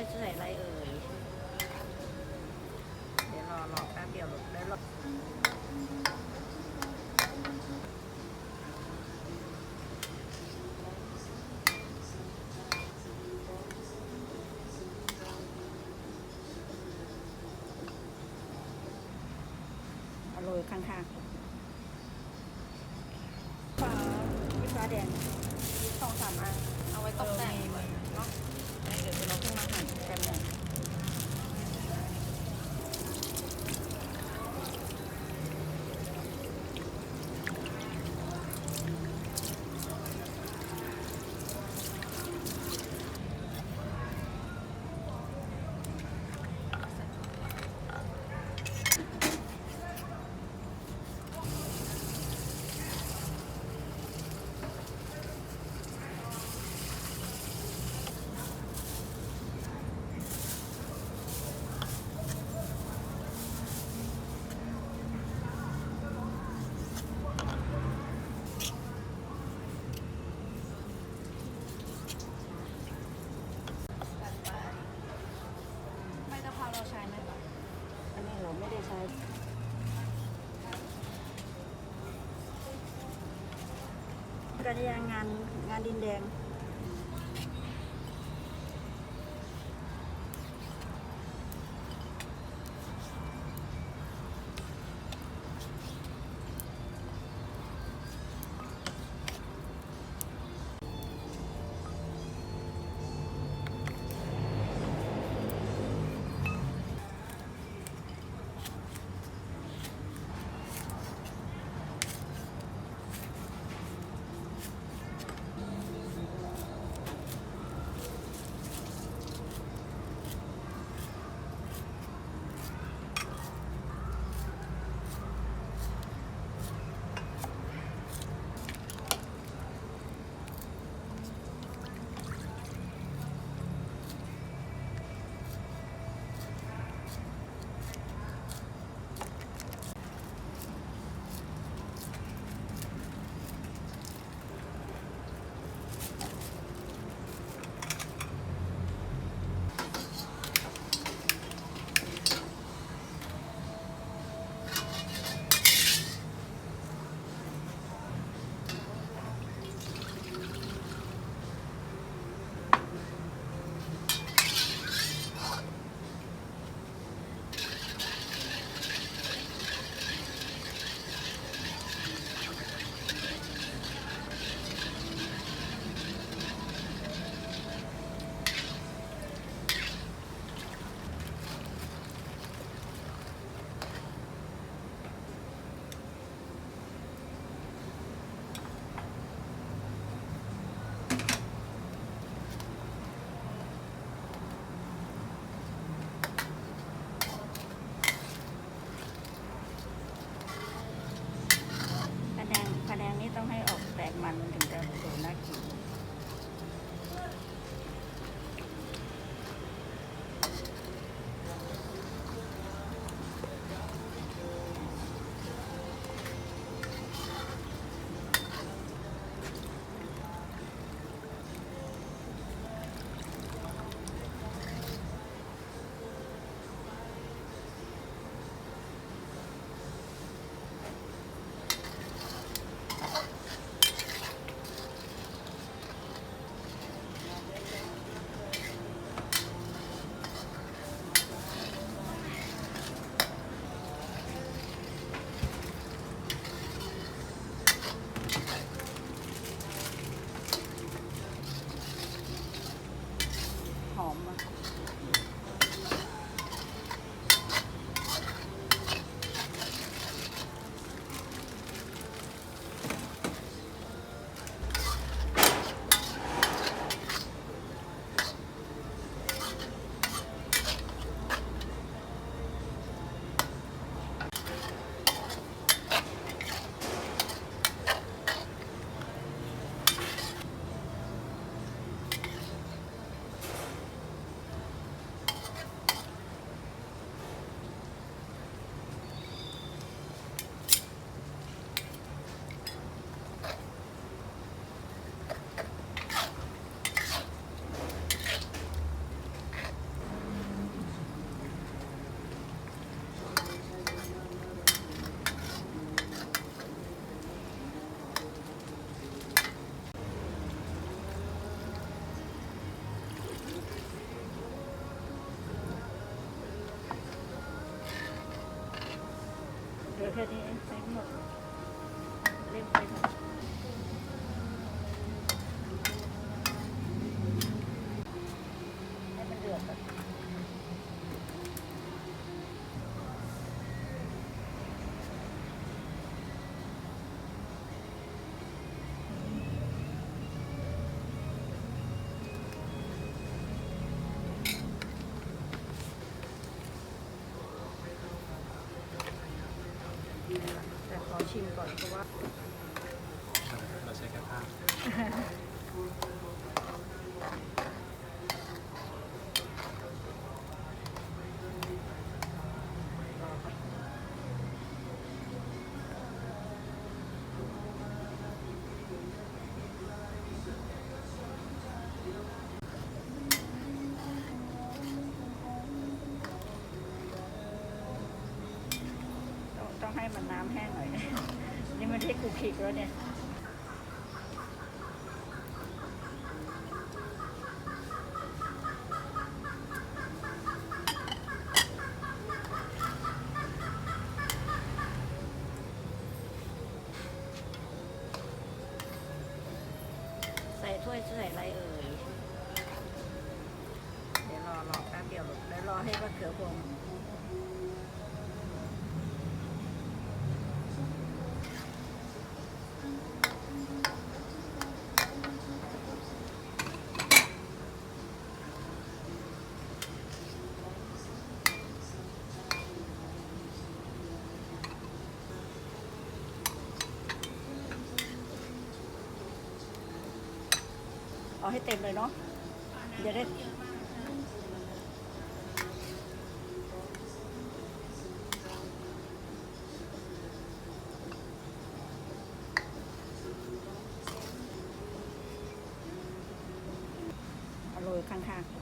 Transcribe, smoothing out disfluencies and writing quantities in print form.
จะใส่อะไรเอ่ยเดี๋ยวรอแป๊บเดียวลูกแล้วรอเอาโรยข้างๆฟ้าวิฟ้าแดง2-3 อันเอาไว้ตกแต่งเนาะเดี๋ยวเราขึ้นมาหั่นแป๊บนึงใบกะเพราเราใช้ไหมคะอันนี้เราไม่ได้ใช้กระเทียมงานดินแดง ค่นี้เองใส่หมดเล่มไปค่ะให้มันเดือดแบบแต่ขอชิมก่อนเพราะว่า เราใช้กระทะ ต้องให้มันน้ำแห้งหน่อย นี่มันที่กูขิกแล้วเนี่ยใส่ถ้วยใส่อะไรเอ่ยเดี๋ยวรอแป๊บเดียวลูกเดี๋ยวรอให้มะเขือพวงเอาให้เต็มเลยเนาะจะได้เอาโรยข้างๆ